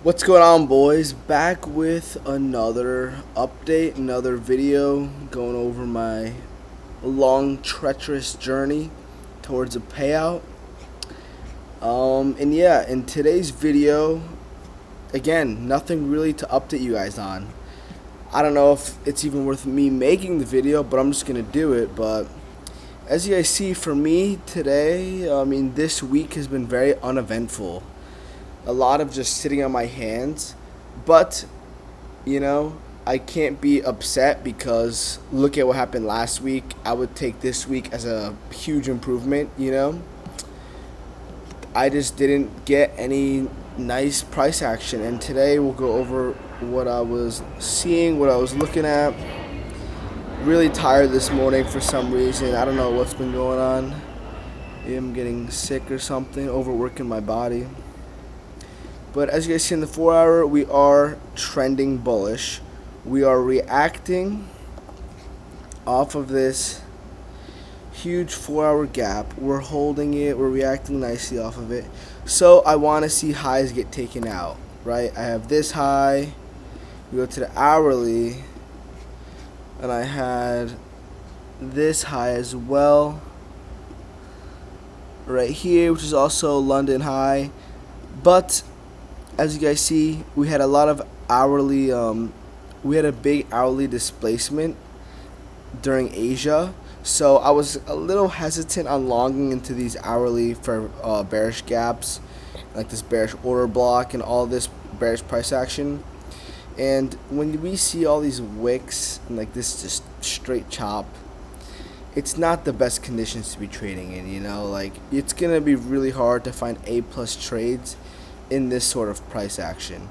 What's going on, boys? Back with another update, another video going over my long, treacherous journey towards a payout. And yeah, in today's video, again, nothing really to update you guys on. I don't know if it's even worth me making the video, but I'm just gonna do it. But as you guys see, for me today, this week has been very uneventful. A lot of just sitting on my hands, but I can't be upset because look at what happened last week. I would take this week as a huge improvement. I just didn't get any nice price action, and today we'll go over what I was seeing, what I was looking at. Really tired this morning for some reason. I don't know what's been going on. I'm getting sick or something, overworking my body. But as you guys see in the 4-hour, we are trending bullish. We are reacting off of this huge 4-hour gap. We're holding it. We're reacting nicely off of it. So I want to see highs get taken out, right? I have this high. We go to the hourly, and I had this high as well right here, which is also London high. But as you guys see, we had a lot of hourly, we had a big hourly displacement during Asia. So I was a little hesitant on longing into these hourly for bearish gaps, like this bearish order block and all this bearish price action. And when we see all these wicks and like this just straight chop, it's not the best conditions to be trading in, like it's gonna be really hard to find A+ trades in this sort of price action.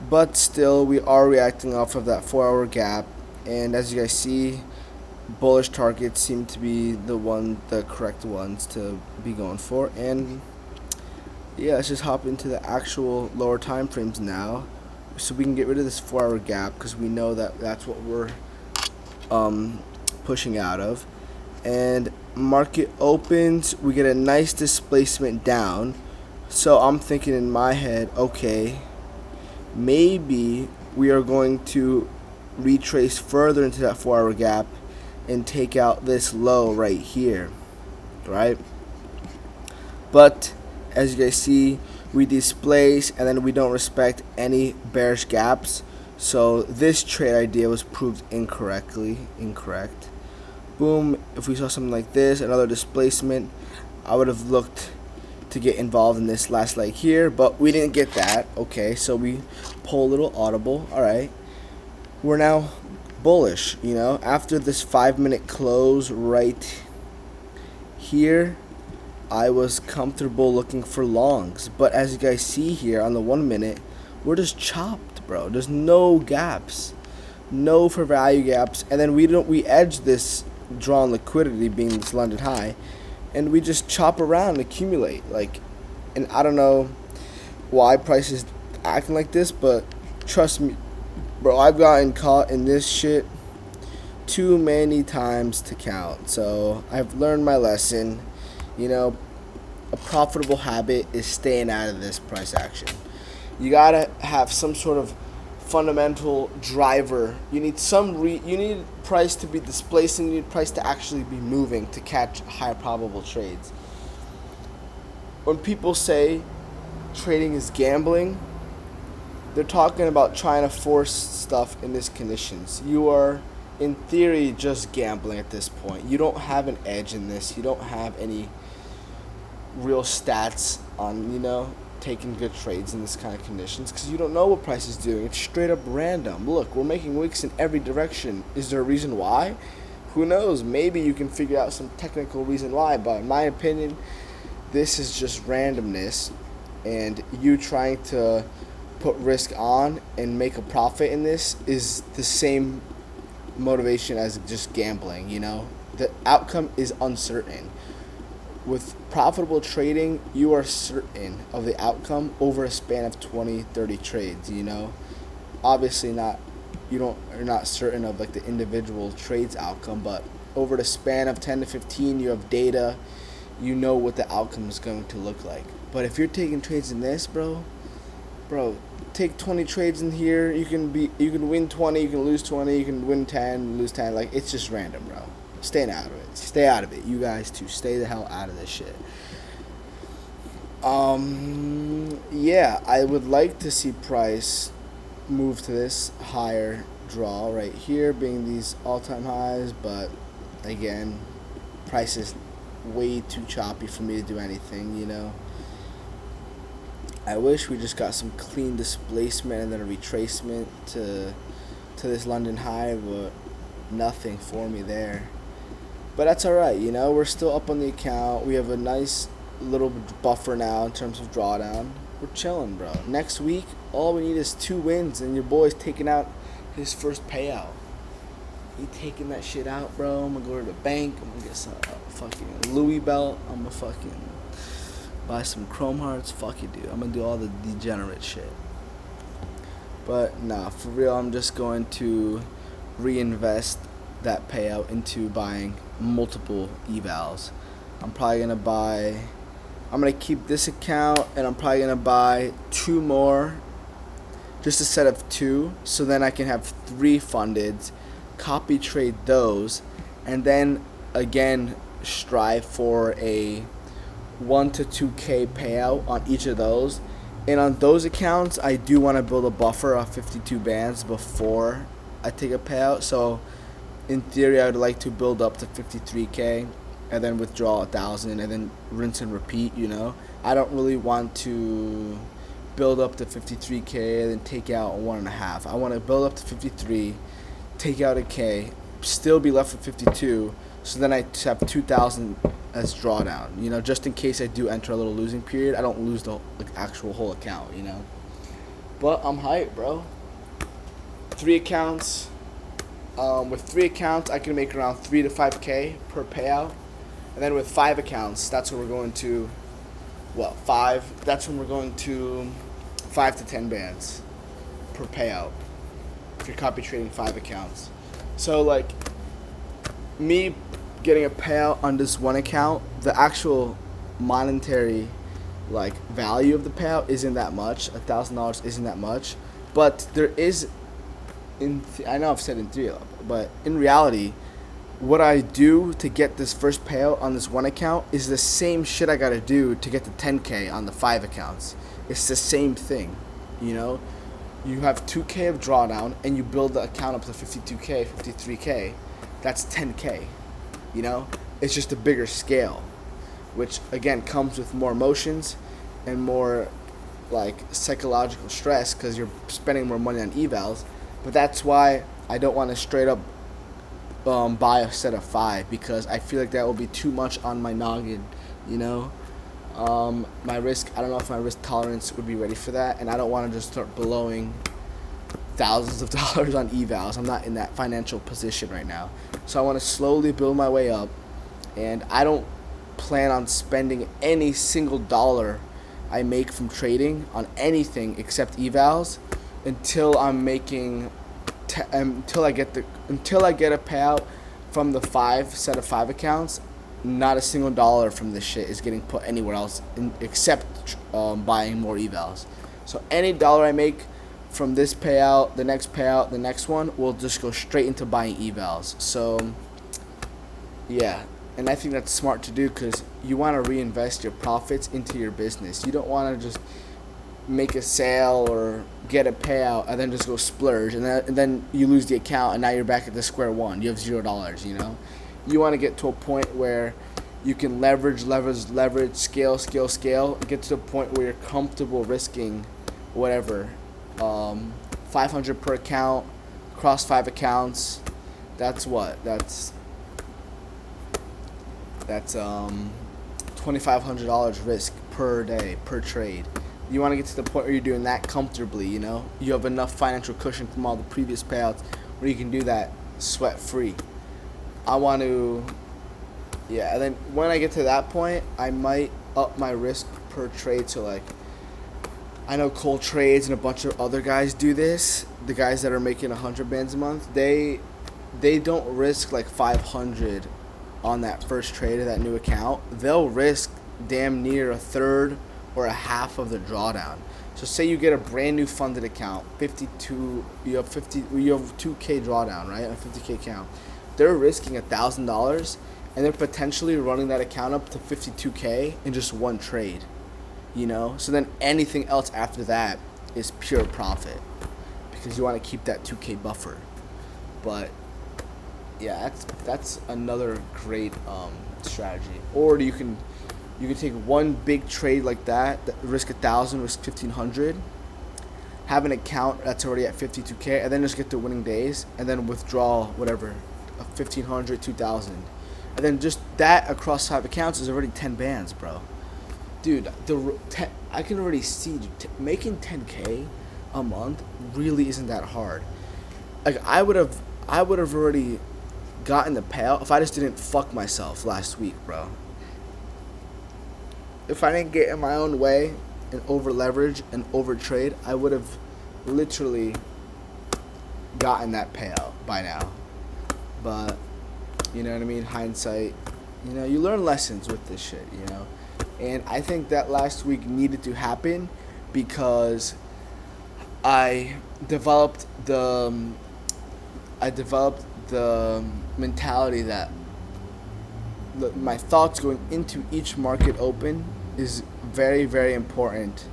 But still, we are reacting off of that 4-hour gap, and as you guys see, bullish targets seem to be the correct ones to be going for. And yeah, let's just hop into the actual lower time frames now, so we can get rid of this 4-hour gap, because we know that that's what we're pushing out of. And market opens, we get a nice displacement down. So I'm thinking in my head, okay, maybe we are going to retrace further into that 4-hour gap and take out this low right here, right? But as you guys see, we displace and then we don't respect any bearish gaps. So this trade idea was proved incorrect. Boom, if we saw something like this, another displacement, I would have looked to get involved in this last leg here, but we didn't get that. Okay, so we pull a little audible. All right, we're now bullish. After this 5-minute close right here, I was comfortable looking for longs, but as you guys see here on the 1 minute, we're just chopped, bro. There's no gaps, no for value gaps, and then we edge this drawn liquidity being this London high, and we just chop around and accumulate. And I don't know why prices acting like this, but trust me, bro, I've gotten caught in this shit too many times to count. So I've learned my lesson. A profitable habit is staying out of this price action. You gotta have some sort of fundamental driver. You need you need price to be displacing. You need price to actually be moving to catch high probable trades. When people say trading is gambling, they're talking about trying to force stuff in these conditions. You are, in theory, just gambling at this point. You don't have an edge in this. You don't have any real stats on, taking good trades in this kind of conditions, because you don't know what price is doing. It's straight up random. Look, we're making wicks in every direction. Is there a reason why? Who knows? Maybe you can figure out some technical reason why, but in my opinion, this is just randomness, and you trying to put risk on and make a profit in this is the same motivation as just gambling. The outcome is uncertain. With profitable trading, you are certain of the outcome over a span of 20, 30 trades. Obviously you're not certain of like the individual trades outcome, but over the span of 10 to 15, you have data. You know what the outcome is going to look like. But if you're taking trades in this, bro, take 20 trades in here. You can win 20, you can lose 20, you can win 10, lose 10. Like, it's just random, bro. Stay out of it. Stay out of it. You guys too. Stay the hell out of this shit. Yeah, I would like to see price move to this higher draw right here, being these all-time highs, but again, price is way too choppy for me to do anything, you know. I wish we just got some clean displacement and then a retracement to this London high, but nothing for me there. But that's alright, you know, we're still up on the account. We have a nice little buffer now in terms of drawdown. We're chilling, bro. Next week, all we need is 2 wins, and your boy's taking out his first payout. He taking that shit out, bro. I'm gonna go to the bank. I'm gonna get some fucking Louis belt. I'm gonna fucking buy some Chrome Hearts. Fuck it, dude. I'm gonna do all the degenerate shit. But nah, for real, I'm just going to reinvest that payout into buying multiple evals. I'm gonna keep this account, and I'm probably gonna buy 2 more, just a set of 2, so then I can have 3 funded, copy trade those, and then again strive for a 1 to 2K payout on each of those. And on those accounts, I do want to build a buffer of 52 bands before I take a payout. So in theory, I would like to build up to 53K and then withdraw 1,000 and then rinse and repeat, you know. I don't really want to build up to 53K and then take out 1.5. I want to build up to 53, take out a K, still be left with 52, so then I just have 2,000 as drawdown, you know, just in case I do enter a little losing period. I don't lose the actual whole account, you know. But I'm hyped, bro. 3 accounts. With 3 accounts, I can make around 3 to 5K per payout. And then with 5 accounts, that's when we're going to, well, 5, that's when we're going to 5 to 10 bands per payout if you're copy trading 5 accounts. So, like, me getting a payout on this one account, the actual monetary, like, value of the payout isn't that much. $1,000 isn't that much. But there is, I know I've said in theory, but in reality, what I do to get this first payout on this one account is the same shit I gotta do to get the 10K on the 5 accounts. It's the same thing, you know. You have 2K of drawdown and you build the account up to 52K, 53K. That's 10K, you know. It's just a bigger scale, which again comes with more emotions and more like psychological stress because you're spending more money on evals. But that's why I don't want to straight up buy a set of 5, because I feel like that will be too much on my noggin, you know. My risk, I don't know if my risk tolerance would be ready for that, and I don't want to just start blowing thousands of dollars on evals. I'm not in that financial position right now, so I want to slowly build my way up, and I don't plan on spending any single dollar I make from trading on anything except evals until I'm making until I get a payout from the 5 set of 5 accounts. Not a single dollar from this shit is getting put anywhere else except buying more evals. So any dollar I make from this payout, the next one will just go straight into buying evals. So yeah, and I think that's smart to do because you want to reinvest your profits into your business. You don't want to just make a sale or get a payout and then just go splurge and then you lose the account and now you're back at the square one. You have $0, you know. You want to get to a point where you can leverage, scale, get to the point where you're comfortable risking whatever, 500 per account, across 5 accounts. That's $2,500 risk per day, per trade. You want to get to the point where you're doing that comfortably, you know. You have enough financial cushion from all the previous payouts where you can do that sweat free. I want to, yeah, and then when I get to that point, I might up my risk per trade. So, like, I know Cole Trades and a bunch of other guys do this. The guys that are making 100 bands a month, they don't risk like 500 on that first trade of that new account. They'll risk damn near a third or a half of the drawdown. So say you get a brand new funded account, 52, you have 2K drawdown, right? A 50K account. They're risking $1,000, and they're potentially running that account up to 52K in just one trade. You know, so then anything else after that is pure profit, because you want to keep that 2K buffer. But yeah, that's another great strategy. Or you can take one big trade like that risk 1,000, risk 1,500, have an account that's already at 52K, and then just get the winning days, and then withdraw whatever, 1,500, 2,000, and then just that across 5 accounts is already 10 bands, bro. Dude, I can already see making 10K a month really isn't that hard. Like I would have already gotten the payout if I just didn't fuck myself last week, bro. If I didn't get in my own way and over leverage and over trade, I would have literally gotten that payout by now. But you know what I mean? Hindsight, you know, you learn lessons with this shit, you know. And I think that last week needed to happen because I developed the mentality that my thoughts going into each market open is very, very important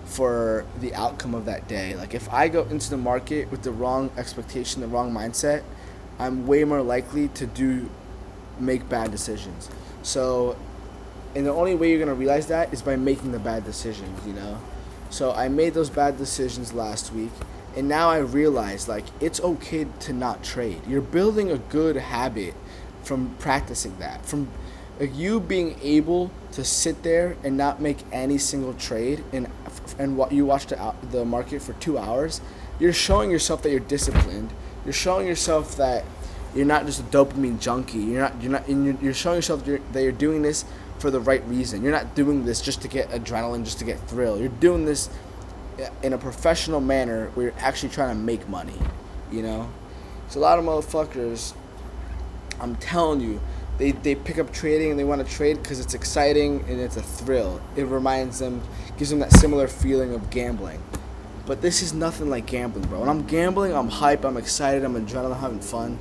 for the outcome of that day. Like if I go into the market with the wrong expectation, the wrong mindset, I'm way more likely to make bad decisions. So, and the only way you're gonna realize that is by making the bad decisions, you know. So I made those bad decisions last week, and now I realize like it's okay to not trade. You're building a good habit from practicing that, from like you being able to sit there and not make any single trade and what you watch the market for 2 hours. You're showing yourself that you're disciplined. You're showing yourself that you're not just a dopamine junkie. You're showing yourself that you're doing this for the right reason. You're not doing this just to get adrenaline, just to get thrill. You're doing this in a professional manner where you're actually trying to make money, you know? So a lot of motherfuckers, I'm telling you, they pick up trading and they want to trade because it's exciting and it's a thrill. It reminds them, gives them that similar feeling of gambling. But this is nothing like gambling, bro. When I'm gambling, I'm hype, I'm excited, I'm adrenaline, having fun.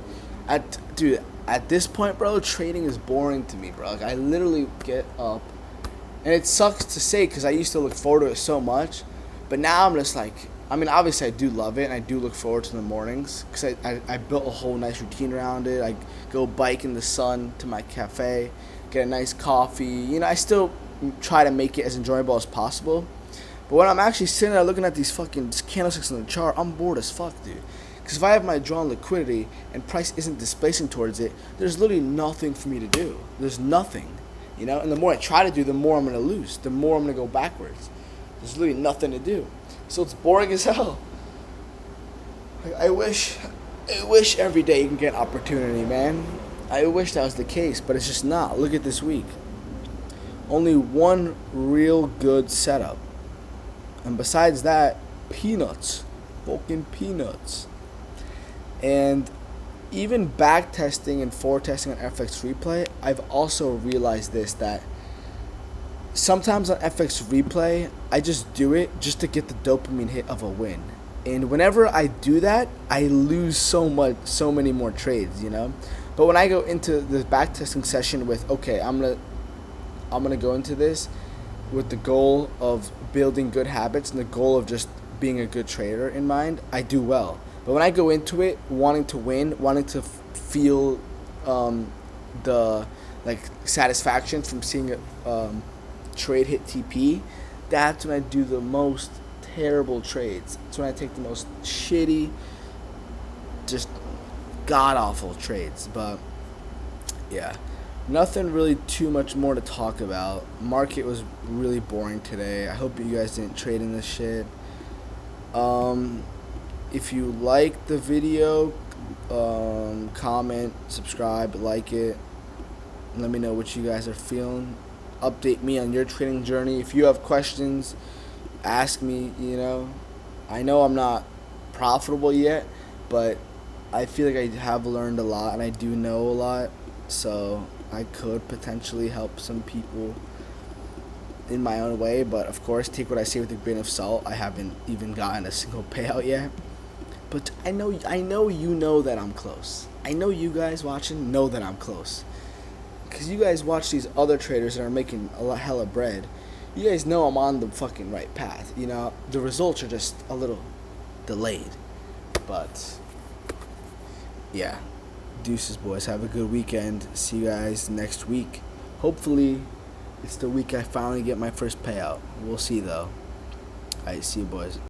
At this point, bro, trading is boring to me, bro. Like, I literally get up, and it sucks to say because I used to look forward to it so much, but now I'm just like, I mean, obviously I do love it, and I do look forward to the mornings because I built a whole nice routine around it. I go bike in the sun to my cafe, get a nice coffee. You know, I still try to make it as enjoyable as possible. But when I'm actually sitting there looking at these fucking candlesticks on the chart, I'm bored as fuck, dude. Because if I have my drawn liquidity and price isn't displacing towards it, there's literally nothing for me to do. There's nothing, you know? And the more I try to do, the more I'm going to lose. The more I'm going to go backwards. There's literally nothing to do. So it's boring as hell. I wish every day you can get opportunity, man. I wish that was the case, but it's just not. Look at this week. Only one real good setup. And besides that, peanuts. Fucking peanuts. And even back testing and forward testing on FX replay, I've also realized this, that sometimes on FX replay, I just do it just to get the dopamine hit of a win. And whenever I do that, I lose so many more trades, you know? But when I go into the back testing session with, okay, I'm gonna go into this with the goal of building good habits and the goal of just being a good trader in mind, I do well. But when I go into it wanting to win, wanting to feel the like satisfaction from seeing a trade hit TP, that's when I do the most terrible trades. That's when I take the most shitty, just god awful trades. But yeah, nothing really too much more to talk about. Market was really boring today. I hope you guys didn't trade in this shit. If you like the video, comment, subscribe, like it. Let me know what you guys are feeling. Update me on your trading journey. If you have questions, ask me, you know. I know I'm not profitable yet, but I feel like I have learned a lot and I do know a lot. So I could potentially help some people. in my own way, but of course, take what I say with a grain of salt. I haven't even gotten a single payout yet. But I know you know that I'm close. I know you guys watching know that I'm close. Because you guys watch these other traders that are making a hella bread. You guys know I'm on the fucking right path. You know, the results are just a little delayed. But, yeah. Deuces, boys. Have a good weekend. See you guys next week. Hopefully, it's the week I finally get my first payout. We'll see, though. Alright, see you, boys.